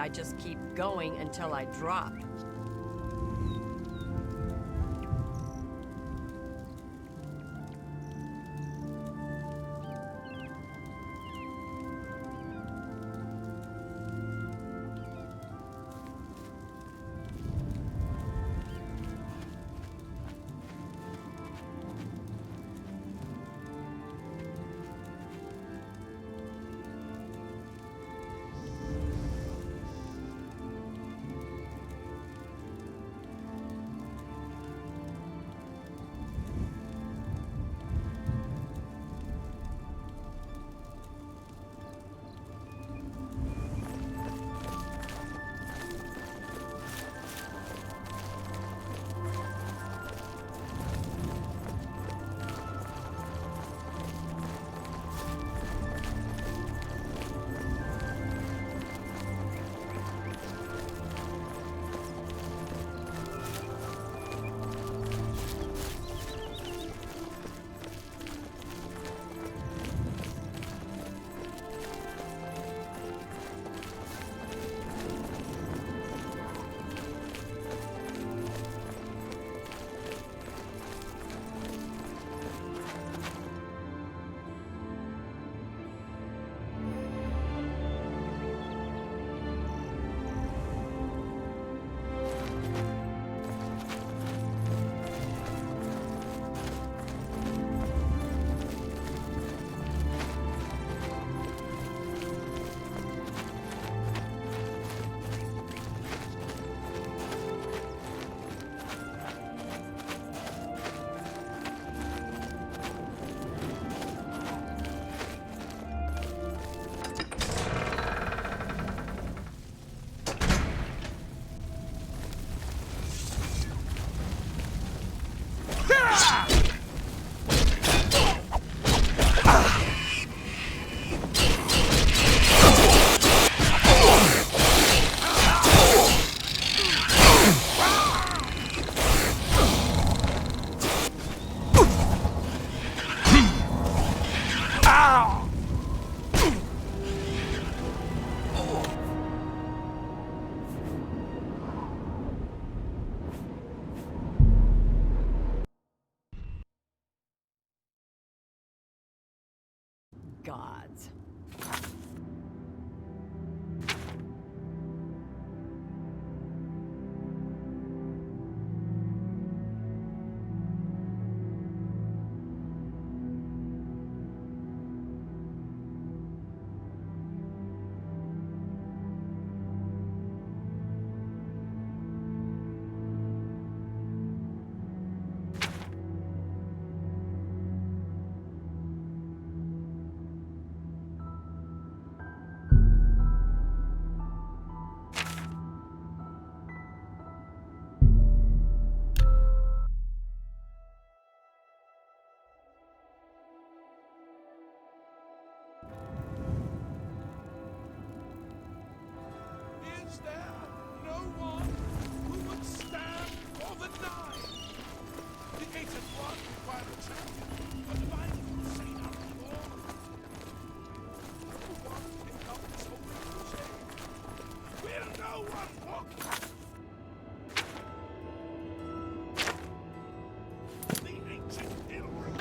I just keep going until I drop. Gods. Is there no one who would stand for the knife? The gates of blood require a champion, a divine crusade after all. No one can help this holy crusade. Will no one walk? The ancient pilgrim.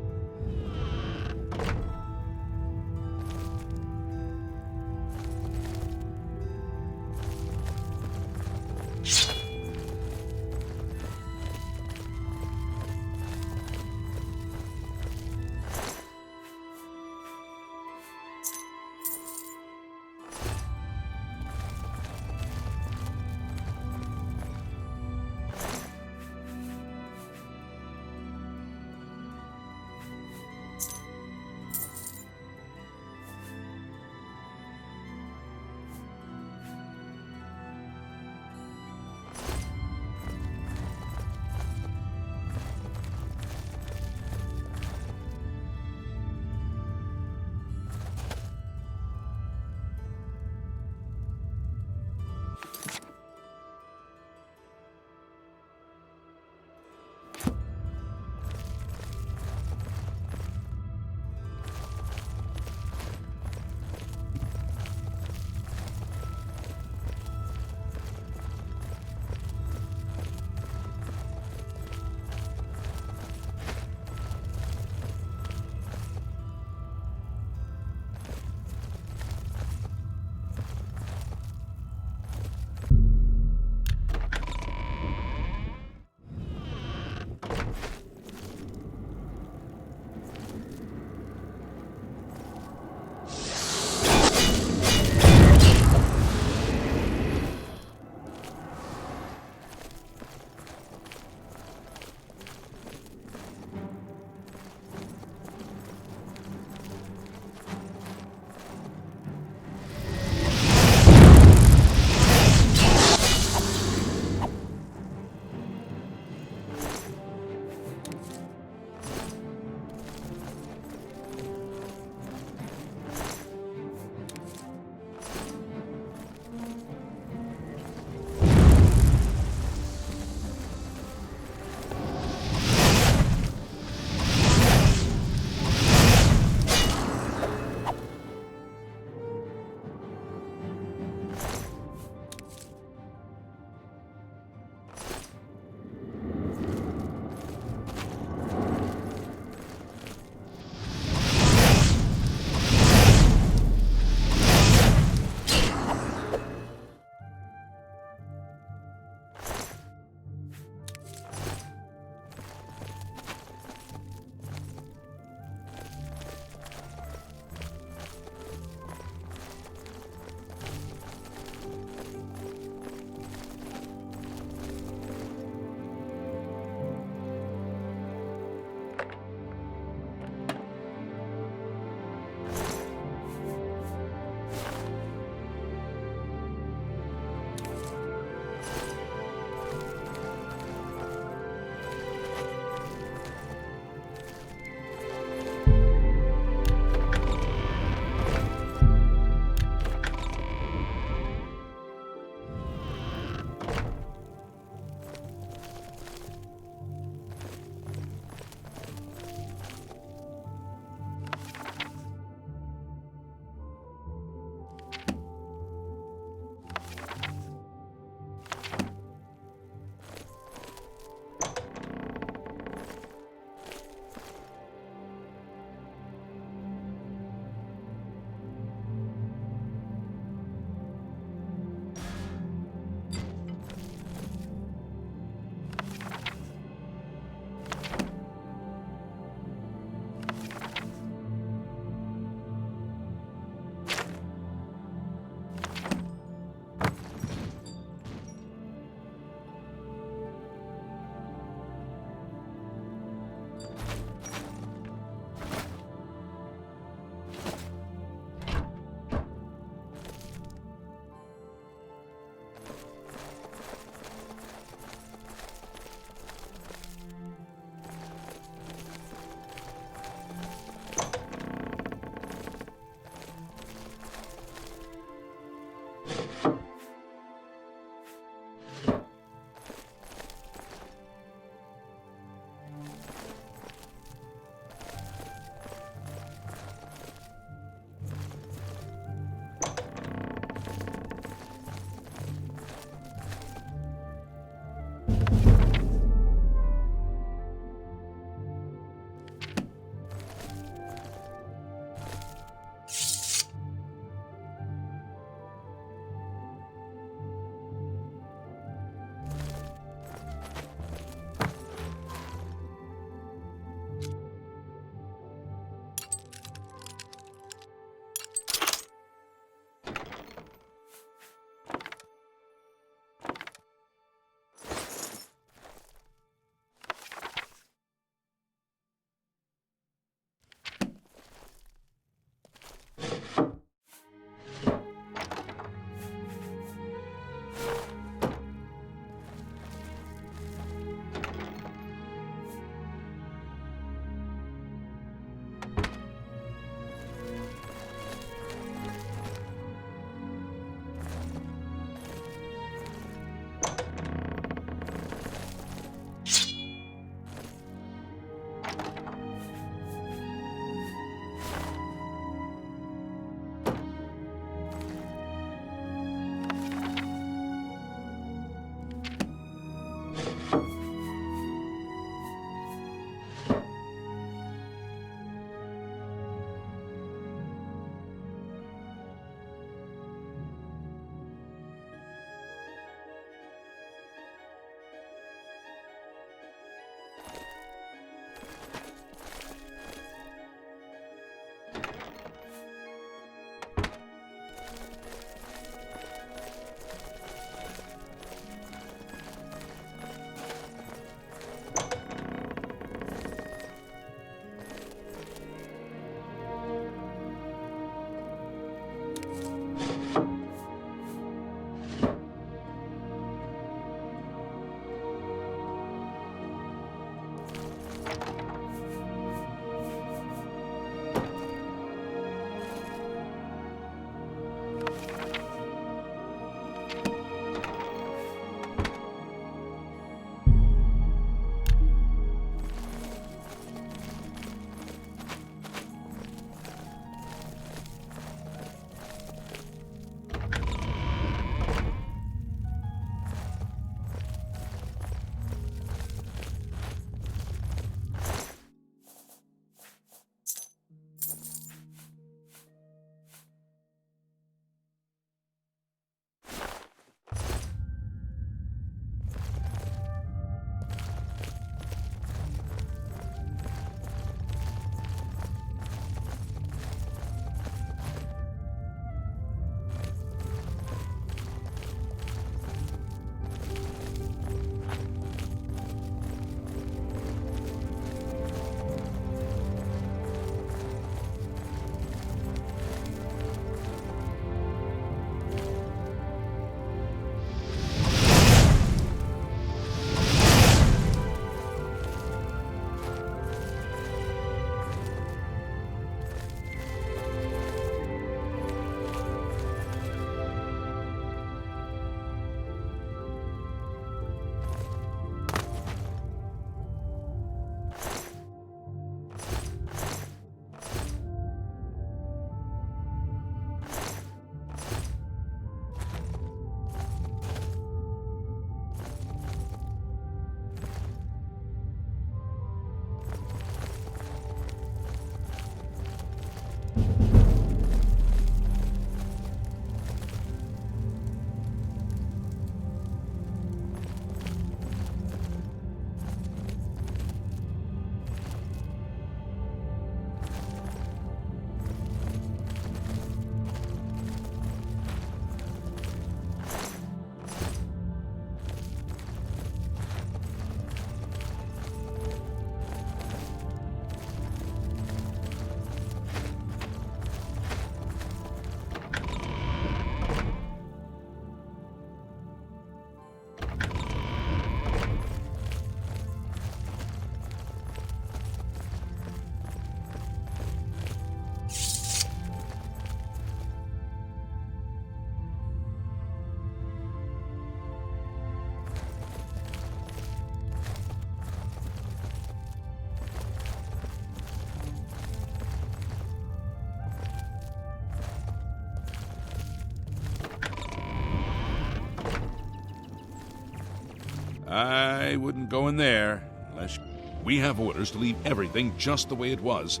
I wouldn't go in there unless we have orders to leave everything just the way it was.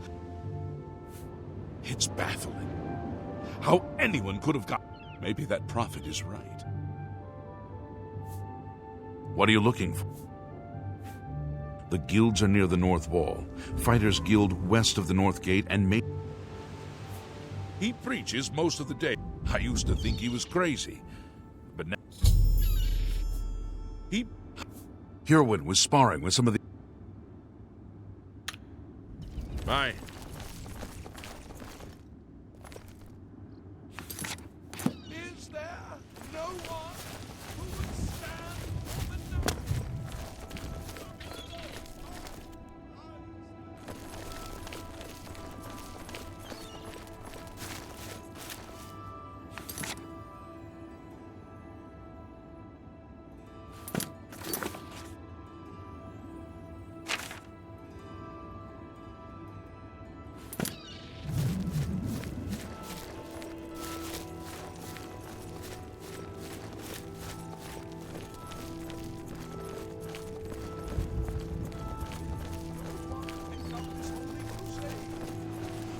It's baffling how anyone could have got. Maybe that prophet is right. What are you looking for? The guilds are near the north wall. Fighters Guild west of the north gate and he preaches most of the day. I used to think he was crazy, but now Hirwin was sparring with some of the... Bye. Is there no one who would stand for the night?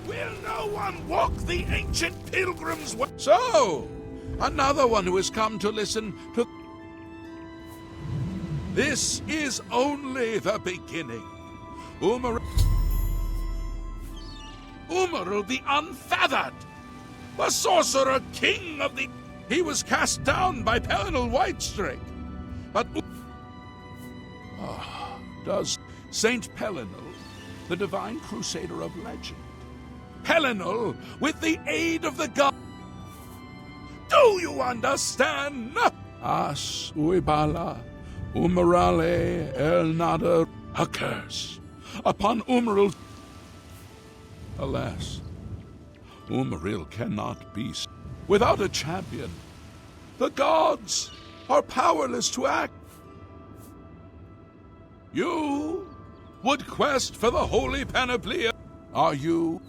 Will no one walk the ancient pilgrim's way? So, another one who has come to listen to... This is only the beginning. Umaril the Unfeathered, the sorcerer king of the... He was cast down by Pelinal Whitestrake. But... does Saint Pelinal, the divine crusader of legend, Pelinal, with the aid of the god... Do you understand? As Uibala, Umarale El Nada, a curse upon Umaril. Alas, Umaril cannot be without a champion. The gods are powerless to act. You would quest for the holy panoply. Are you?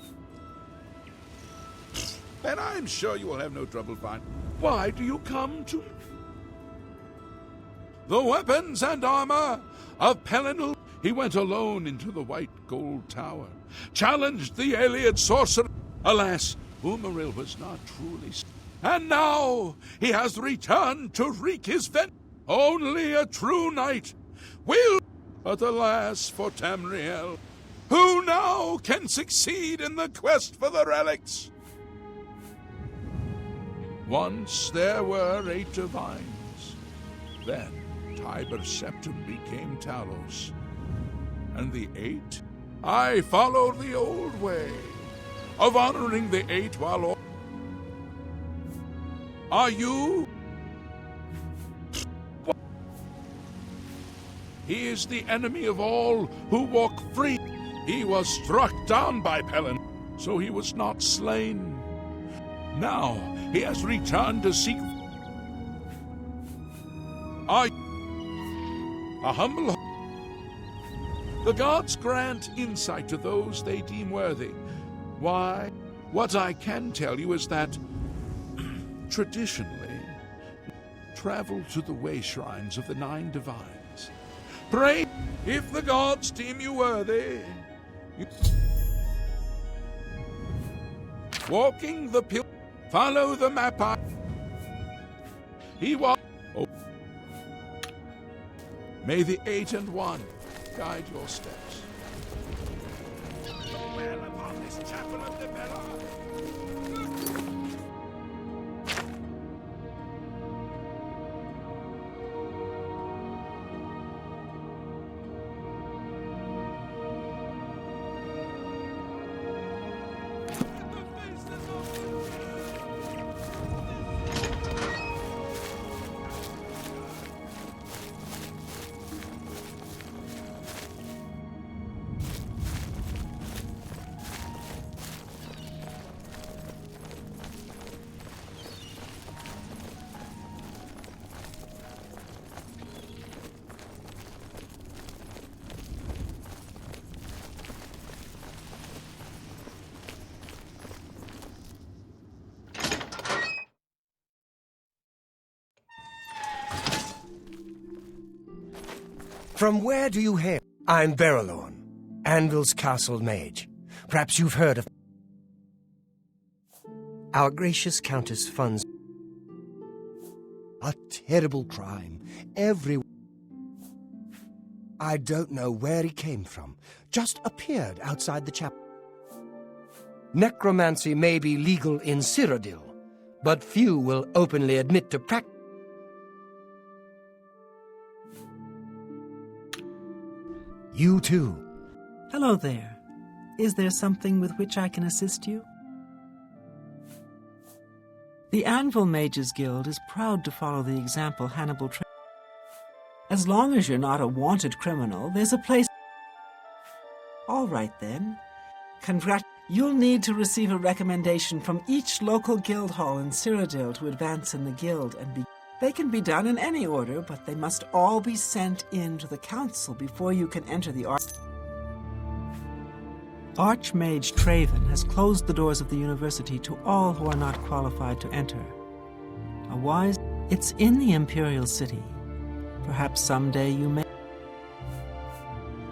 Then I'm sure you will have no trouble finding. Why do you come to... The weapons and armor of Pelinal. He went alone into the white gold tower, challenged the alien sorcerer. Alas, Umaril was not truly... And now he has returned to wreak his vengeance. Only a true knight will... But alas for Tamriel, who now can succeed in the quest for the relics? Once there were 8 divines. Then Tiber Septim became Talos. And the 8? I followed the old way of honoring the 8 while all... Are you? He is the enemy of all who walk free. He was struck down by Pelin, so he was not slain. Now he has returned to seek... Are you a humble... The gods grant insight to those they deem worthy. Why? What I can tell you is that, traditionally, travel to the way shrines of the 9 divines. Pray, if the gods deem you worthy. Walking the pill, follow the map. He was... Oh. May the 8 and 1 guide your steps. Well upon this chapel of the Bella. From where do you hail? I'm Berylorn, Anvil's castle mage. Perhaps you've heard of... Our gracious Countess funds... A terrible crime. I don't know where he came from. Just appeared outside the chapel. Necromancy may be legal in Cyrodiil, but few will openly admit to practice. You too. Hello there. Is there something with which I can assist you? The Anvil Mages Guild is proud to follow the example Hannibal trained. As long as you're not a wanted criminal, there's a place... All right then. You'll need to receive a recommendation from each local guild hall in Cyrodiil to advance in the guild and be... They can be done in any order, but they must all be sent in to the council before you can enter the Archmage Traven has closed the doors of the university to all who are not qualified to enter. It's in the Imperial City. Perhaps someday you may...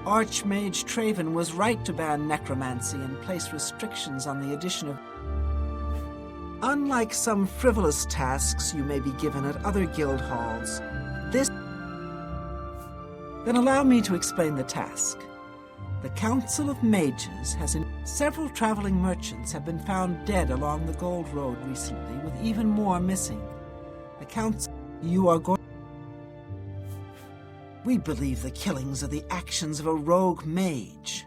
Archmage Traven was right to ban necromancy and place restrictions on the addition of... Unlike some frivolous tasks you may be given at other guild halls, this... Then allow me to explain the task. The Council of Mages has... Several traveling merchants have been found dead along the Gold Road recently, with even more missing. The Council... You are going... We believe the killings are the actions of a rogue mage.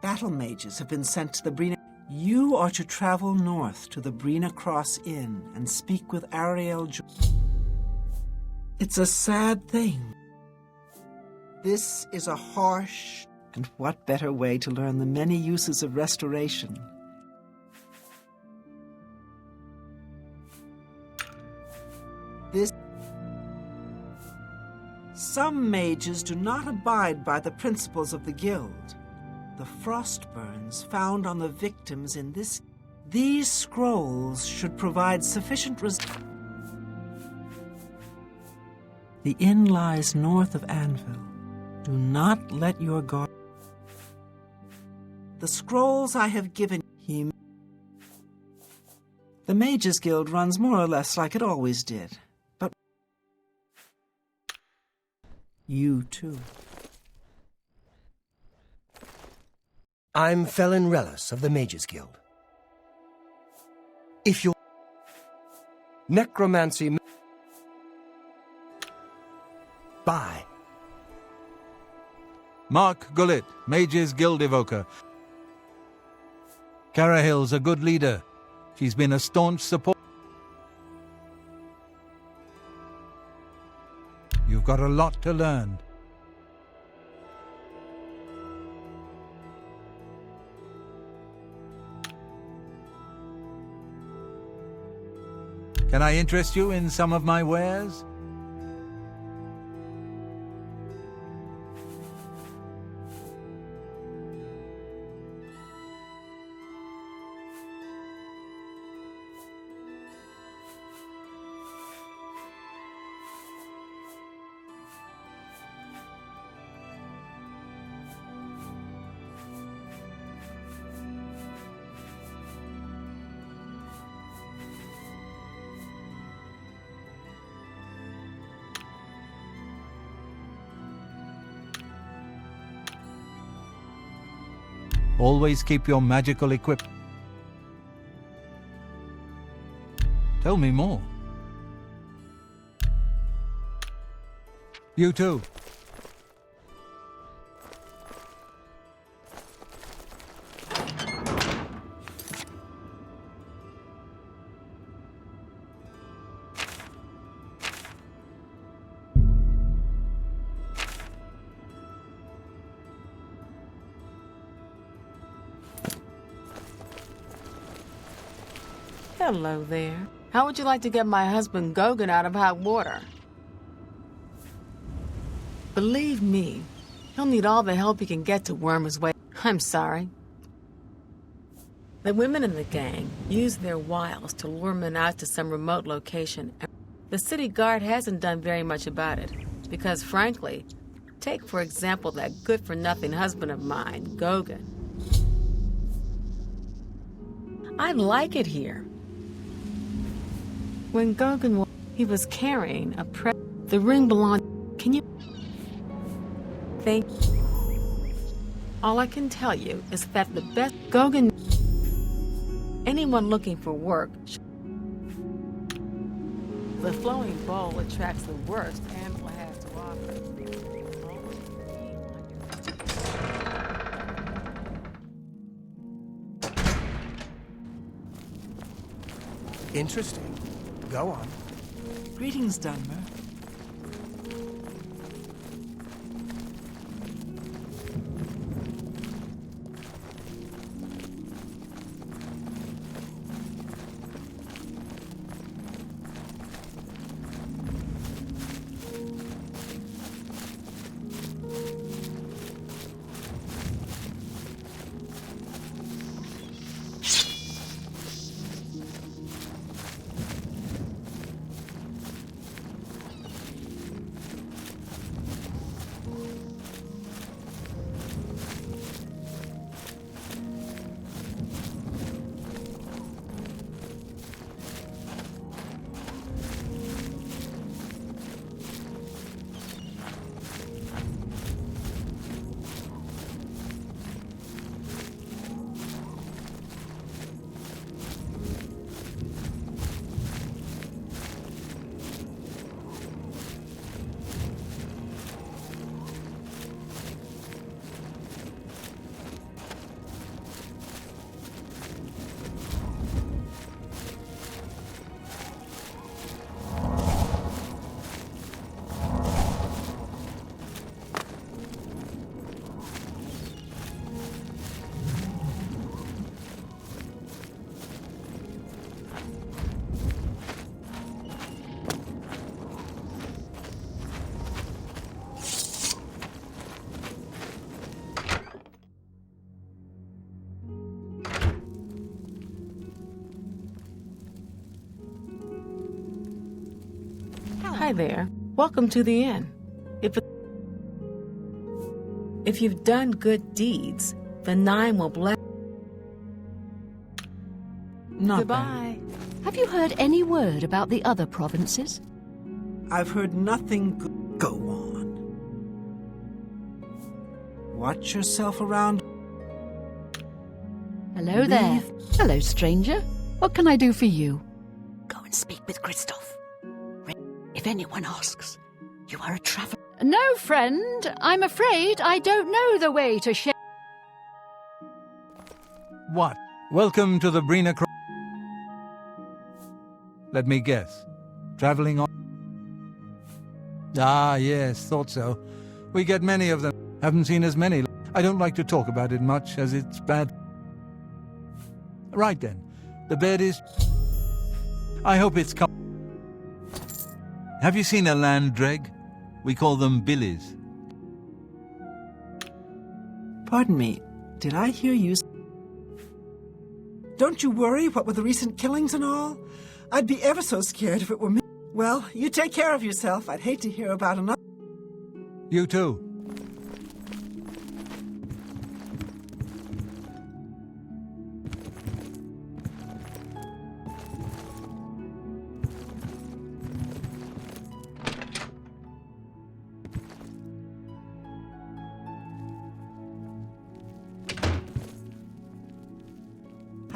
Battle mages have been sent to the Brina... You are to travel north to the Brina Cross Inn and speak with Ariel... It's a sad thing. This is a harsh... And what better way to learn the many uses of restoration? Some mages do not abide by the principles of the guild. The frostburns found on the victims in this... These scrolls should provide sufficient The inn lies north of Anvil. Do not let your guard... The scrolls I have given him... The Mages Guild runs more or less like it always did. But... You too. I'm Felin Relis of the Mages Guild. If you're... Necromancy... Bye. Mark Gullet, Mages Guild Evoker. Carahill's a good leader. She's been a staunch support. You've got a lot to learn. Can I interest you in some of my wares? Always keep your magical equipment. Tell me more. You too. Hello there. How would you like to get my husband Gogan out of hot water? Believe me, he'll need all the help he can get to worm his way. I'm sorry. The women in the gang use their wiles to lure men out to some remote location. The city guard hasn't done very much about it, because frankly, Take, for example, that good-for-nothing husband of mine, Gogan. I like it here. When Gogan he was carrying a the ring belonged. Can you think? All I can tell you is that the best Gogan. Anyone looking for work. The flowing bowl attracts the worst Anvil has to offer. Interesting. Go on. Greetings, Dunmer. Hi there. Welcome to the inn. If you've done good deeds, the Nine will bless. Not Goodbye. Have you heard any word about the other provinces? bad. I've heard nothing good. Go on. Watch yourself around. Hello there. Hello, stranger. What can I do for you? Go and speak with Christoph. If anyone asks, you are a traveler. No, friend. I'm afraid I don't know the way to share. What? Welcome to the Brina Cro- Let me guess. Traveling on... Ah, yes, thought so. We get many of them. Haven't seen as many. I don't like to talk about it much, as it's bad. Right then. The bed is... I hope it's come... Have you seen a land dreg? We call them billies. Pardon me, did I hear you... Don't you worry, what with the recent killings and all? I'd be ever so scared if it were me. Well, you take care of yourself. I'd hate to hear about another... You too.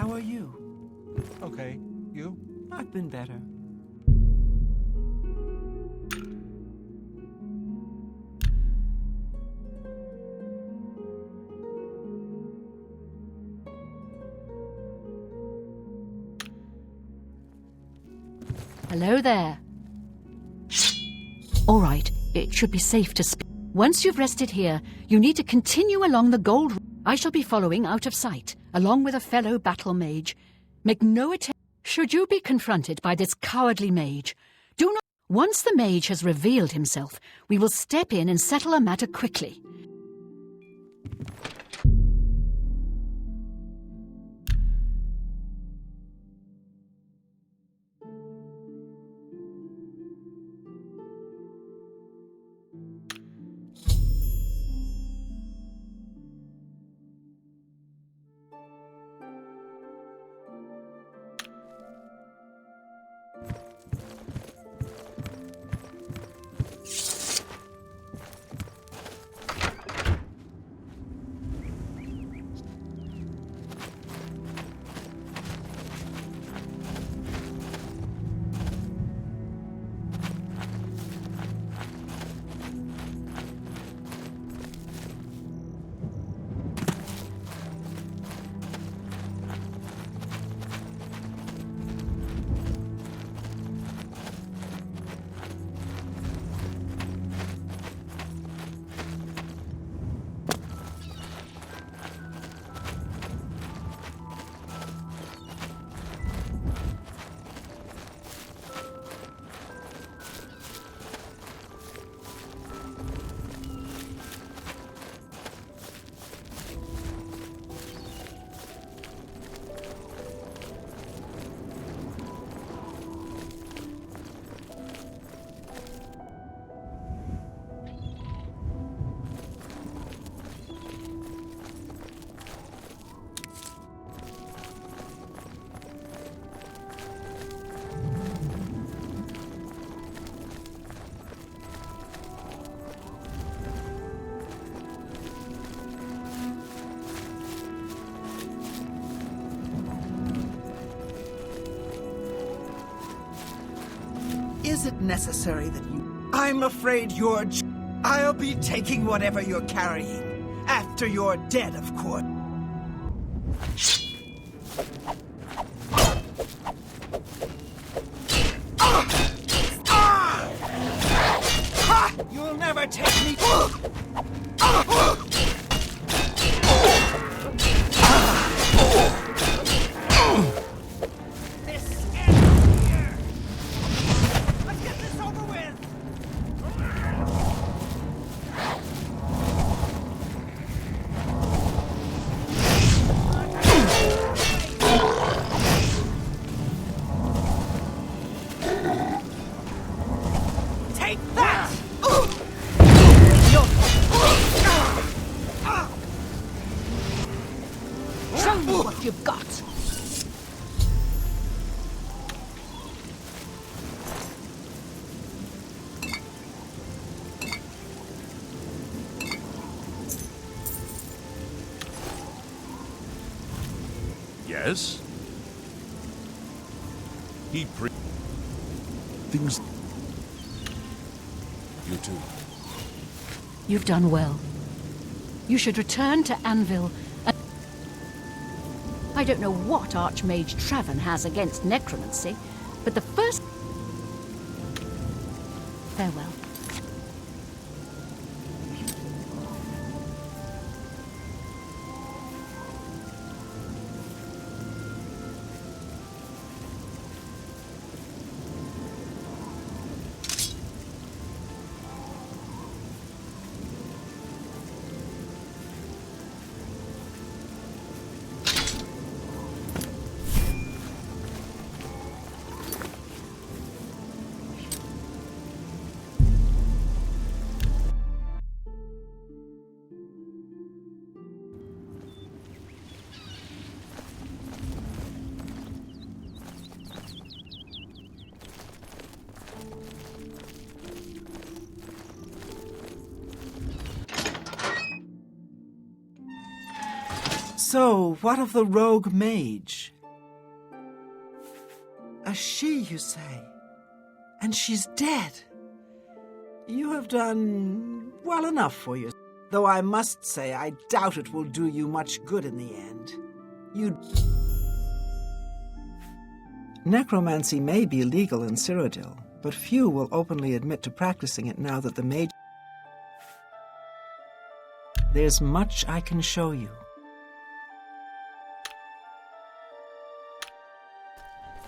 How are you? Okay, you? I've been better. Hello there. All right, it should be safe to speak. Once you've rested here, you need to continue along the gold. I shall be following out of sight, along with a fellow battle mage. Make no attempt. Should you be confronted by this cowardly mage, do not. Once the mage has revealed himself, we will step in and settle a matter quickly. is it necessary that you... I'm afraid you're... I'll be taking whatever you're carrying. After you're dead, of course. You'll never take me... This ends here! Let's get this over with! Take that! Show me what you've got. Yes? Things... You too. You've done well. You should return to Anvil and... I don't know what Archmage Traven has against necromancy, but the first... Farewell. So, what of the rogue mage? A she, you say? And she's dead? You have done well enough for you, though I must say I doubt it will do you much good in the end. Necromancy may be legal in Cyrodiil, but few will openly admit to practicing it now that the mage... There's much I can show you.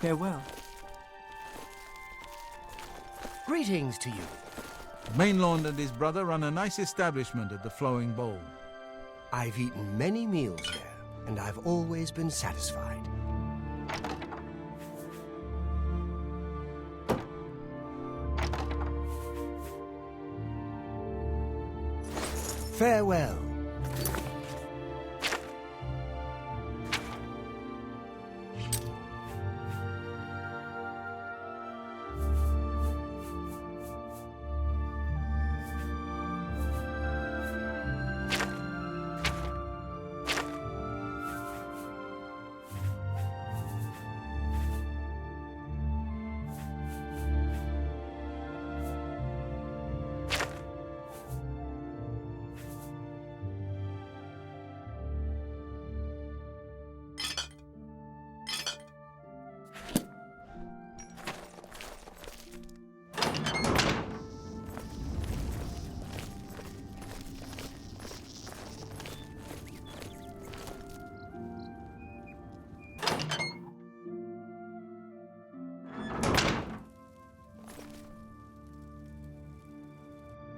Farewell. Greetings to you. Mainlord and his brother run a nice establishment at the Flowing Bowl. I've eaten many meals there, and I've always been satisfied. Farewell.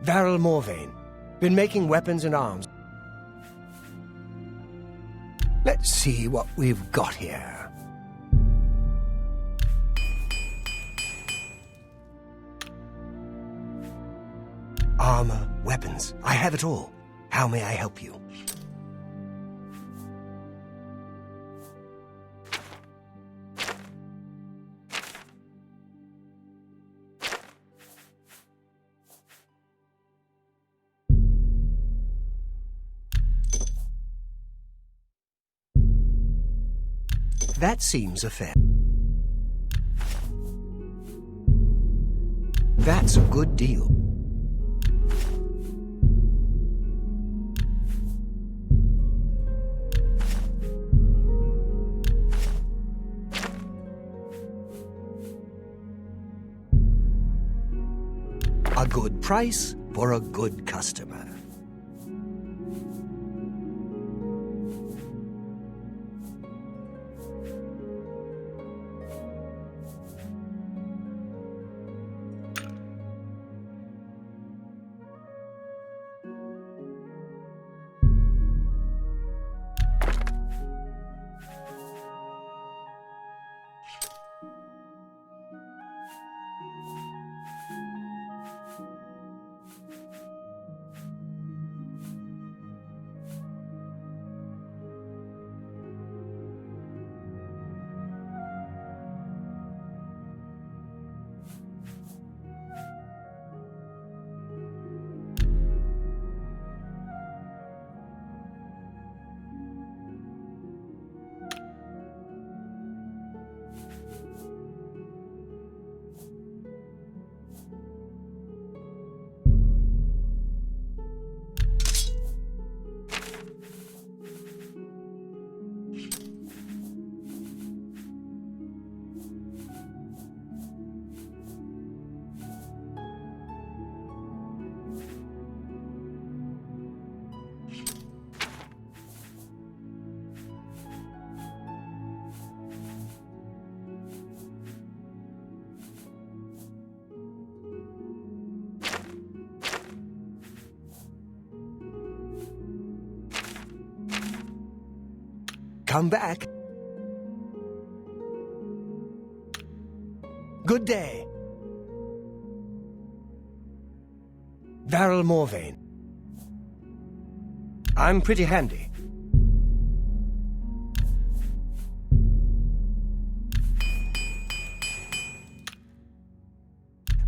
Varel Morvain. Been making weapons and arms. Let's see what we've got here. Armor, weapons. I have it all. How may I help you? That seems a fair. That's a good deal. A good price for a good customer. Come back. Good day. Varel Morvain. I'm pretty handy.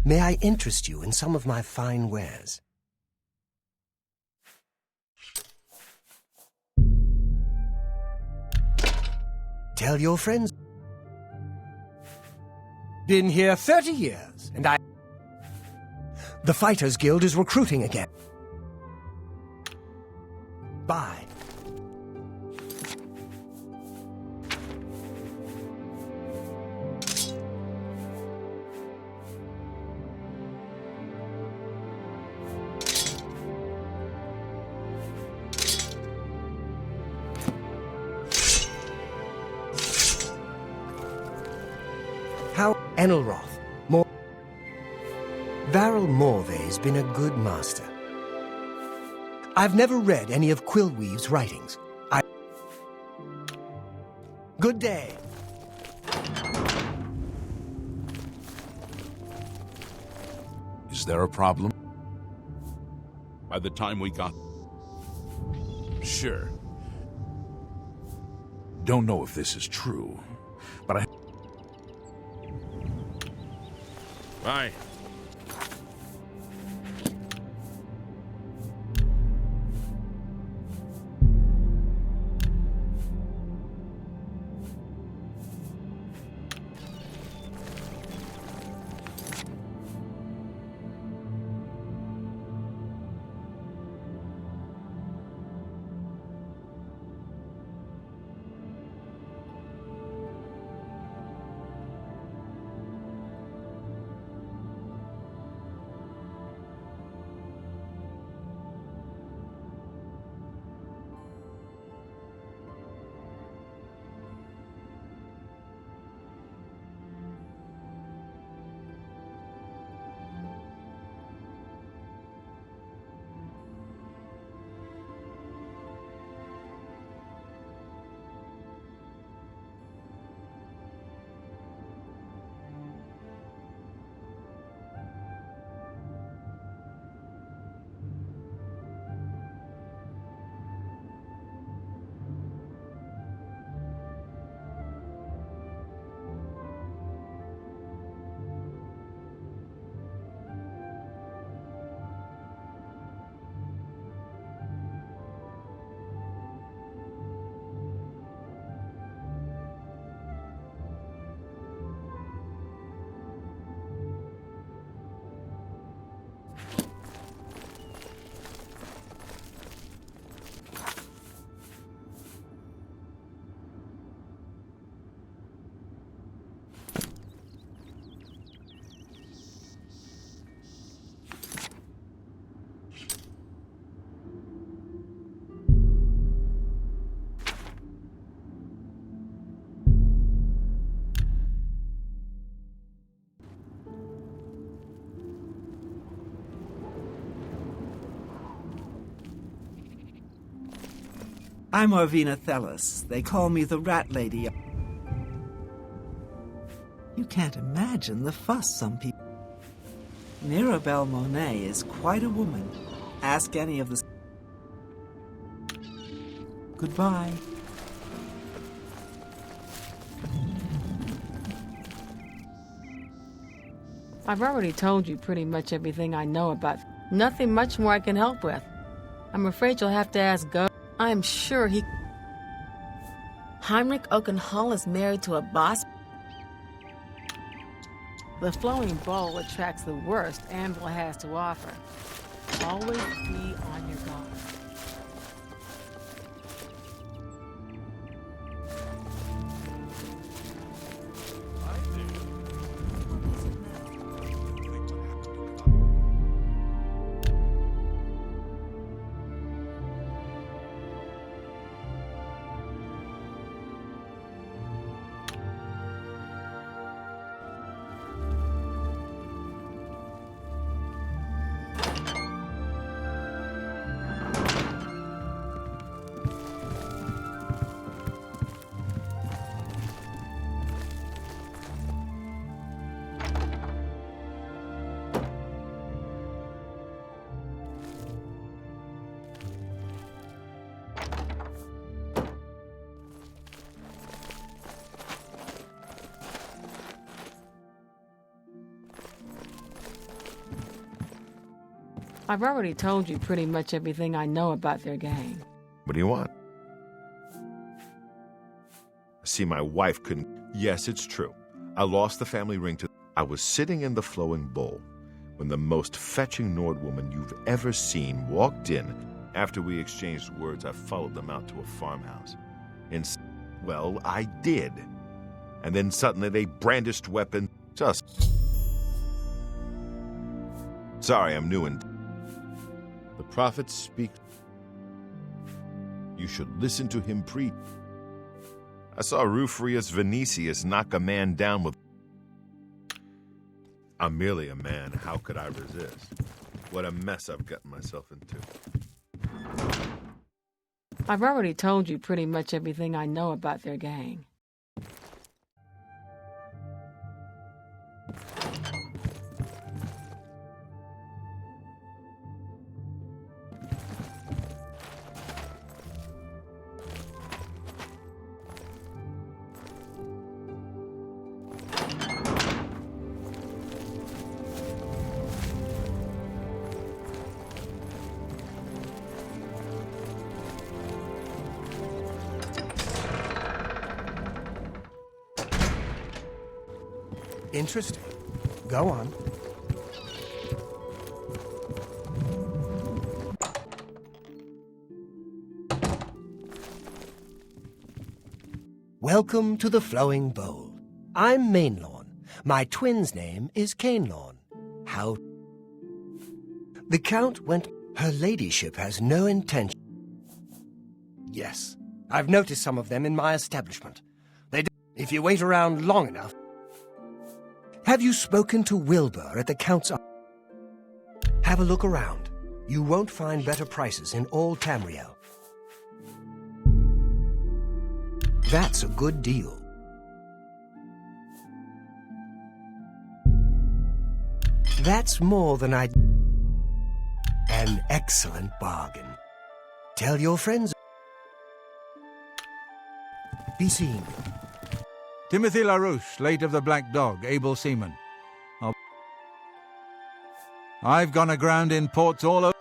May I interest you in some of my fine wares? Tell your friends. Been here 30 years, and The Fighters Guild is recruiting again. Bye. How Enelroth, Varel Morvay's been a good master. I've never read any of Quillweave's writings. Good day. Is there a problem? By the time we got... Sure. Don't know if this is true, but Bye. I'm Orvina Thellis. They call me the Rat Lady. You can't imagine the fuss some people... Mirabelle Monet is quite a woman. Ask any of the... Goodbye. I've already told you pretty much everything I know about. Nothing much more I can help with. I'm afraid you'll have to ask Go. I am sure he... Heinrich Oakenhall is married to a boss. The flowing bowl attracts the worst Anvil has to offer. Always be on your guard. I've already told you pretty much everything I know about their gang. What do you want? See, my wife couldn't... Yes, it's true. I lost the family ring to... I was sitting in the flowing bowl when the most fetching Nord woman you've ever seen walked in. After we exchanged words, I followed them out to a farmhouse. Well, I did. And then suddenly they brandished weapons. Just... Sorry, I'm new and... The prophet speaks. You should listen to him preach. I saw Rufrius Vinicius knock a man down with... I'm merely a man. How could I resist? What a mess I've gotten myself into. I've already told you pretty much everything I know about their gang. Interesting. Go on. Welcome to the Flowing Bowl. I'm Mainlawn. My twin's name is Cainlawn. How... The Count went... Her ladyship has no intention... Yes, I've noticed some of them in my establishment. They do... If you wait around long enough... Have you spoken to Wilbur at the Count's... Have a look around. You won't find better prices in all Tamriel. That's a good deal. That's more than I'd... An excellent bargain. Tell your friends... Be seeing you. Timothy LaRouche, late of the Black Dog, able seaman. I've gone aground in ports all over.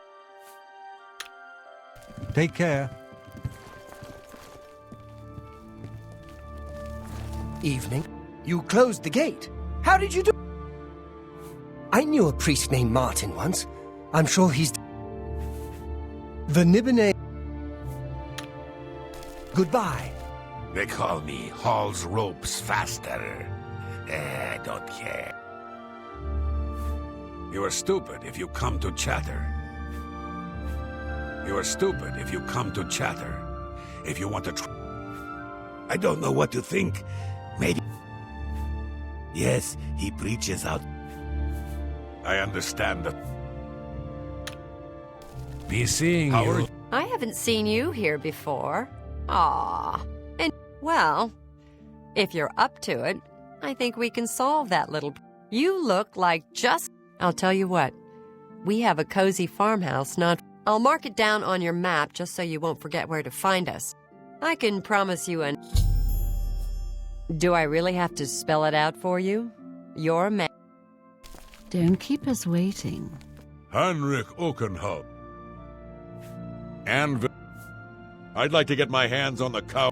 Take care. Evening. You closed the gate. How did you do... I knew a priest named Martin once. I'm sure he's... The Nibene... Goodbye. They call me Hall's Ropes Faster. I don't care. You are stupid if you come to chatter. You are stupid if you come to chatter. If you want to I don't know what to think. Maybe... Yes, he preaches out. I understand that. Be seeing you. I haven't seen you here before. Aw. And, well, if you're up to it, I think we can solve that little... You look like just... I'll tell you what. We have a cozy farmhouse not... I'll mark it down on your map just so you won't forget where to find us. I can promise you an... Do I really have to spell it out for you? Your man... Don't keep us waiting. Heinrich Okenhaupt. And... I'd like to get my hands on the cow.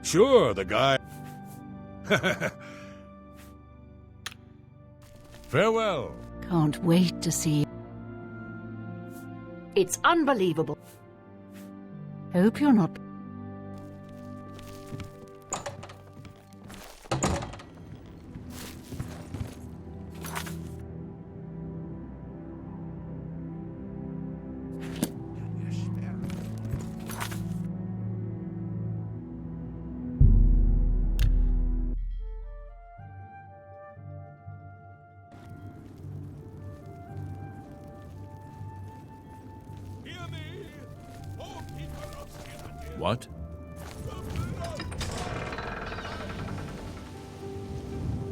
Sure, the guy... Farewell. Can't wait to see. It's unbelievable. Hope you're not. What?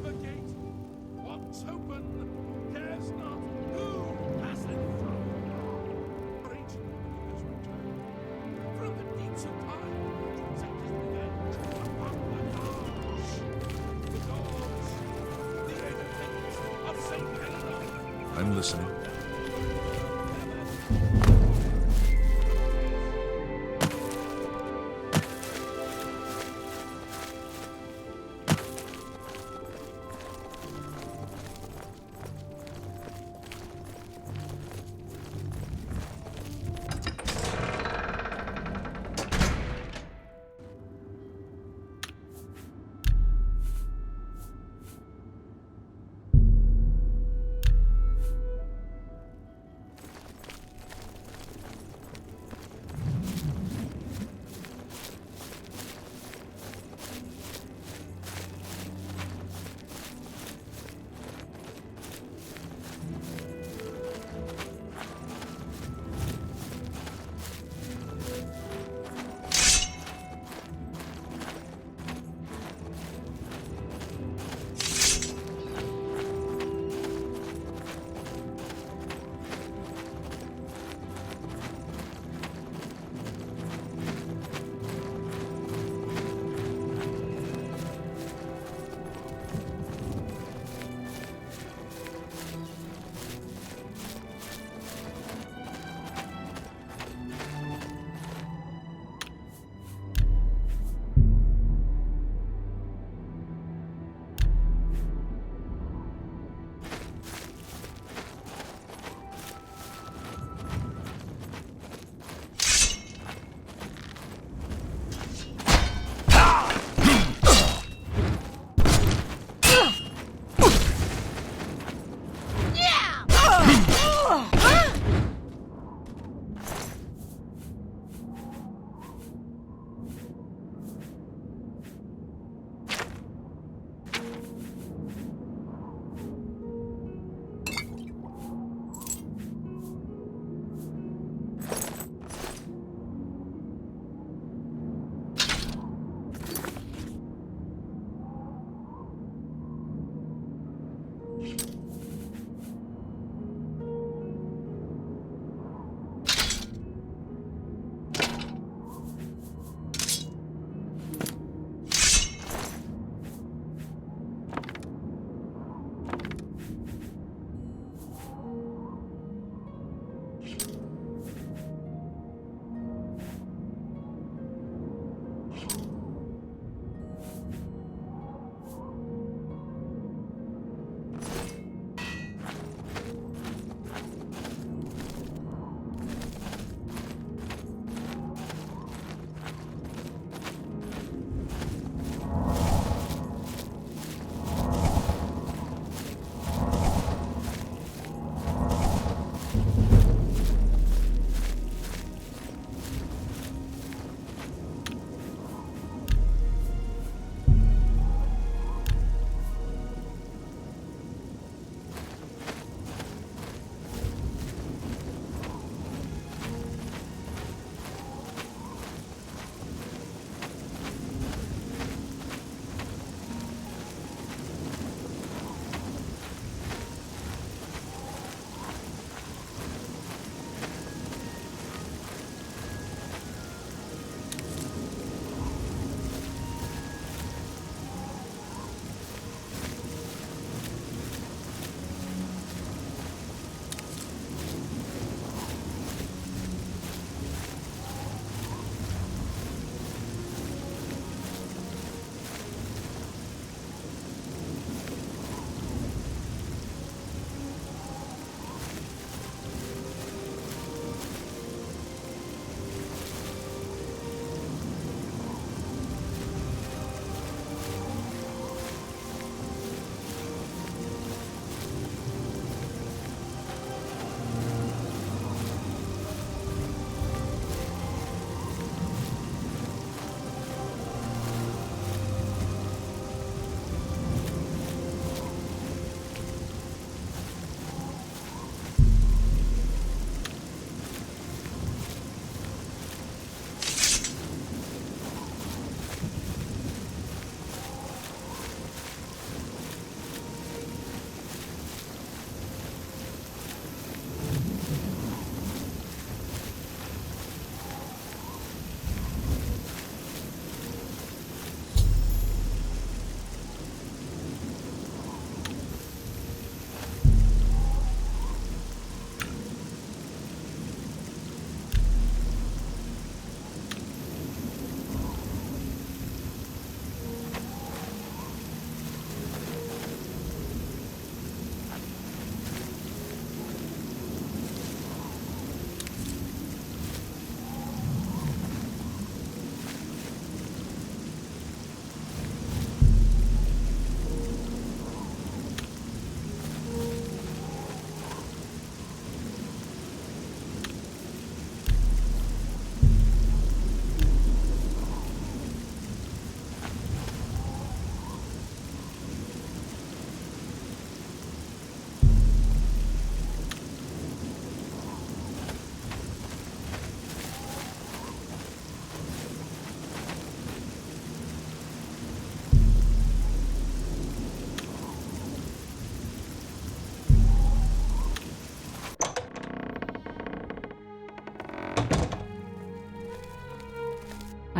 The gate, once open, cares not who passeth through. Great is returned from the deeps of time to exact his revenge upon the gods. The gods, the independence of Saint Helena. I'm listening.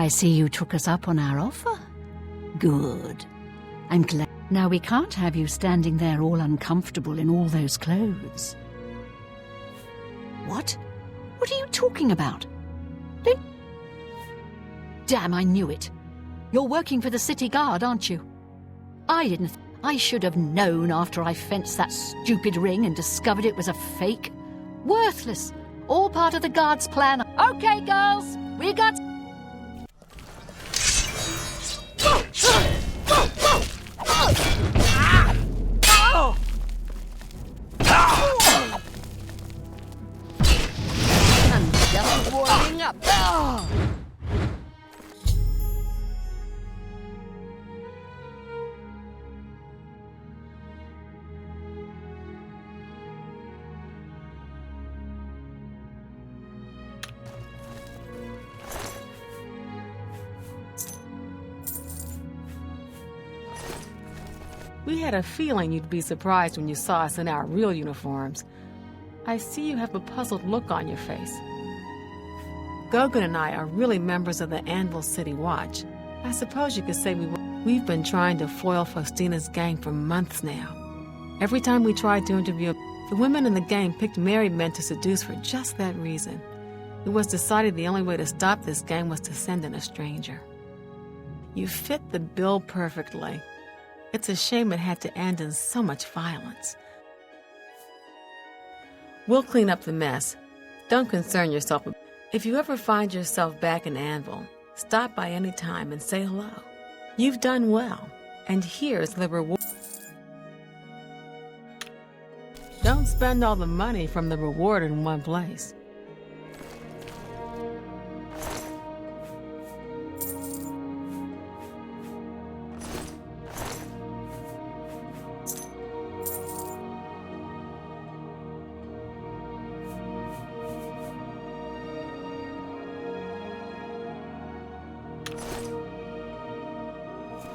I see you took us up on our offer. Good. I'm glad. Now we can't have you standing there all uncomfortable in all those clothes. What? What are you talking about? Don't... Damn, I knew it. You're working for the city guard, aren't you? I should have known after I fenced that stupid ring and discovered it was a fake. Worthless. All part of the guard's plan. Okay, girls, we got... I'm just warming up. We had a feeling you'd be surprised when you saw us in our real uniforms. I see you have a puzzled look on your face. Gogan and I are really members of the Anvil City Watch. I suppose you could say we've been trying to foil Faustina's gang for months now. Every time we tried to interview, the women in the gang picked married men to seduce for just that reason. It was decided the only way to stop this gang was to send in a stranger. You fit the bill perfectly. It's a shame it had to end in so much violence. We'll clean up the mess. Don't concern yourself. If you ever find yourself back in Anvil, stop by any time and say hello. You've done well, and here's the reward. Don't spend all the money from the reward in one place.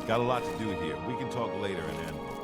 Got a lot to do here. We can talk later in Anvil.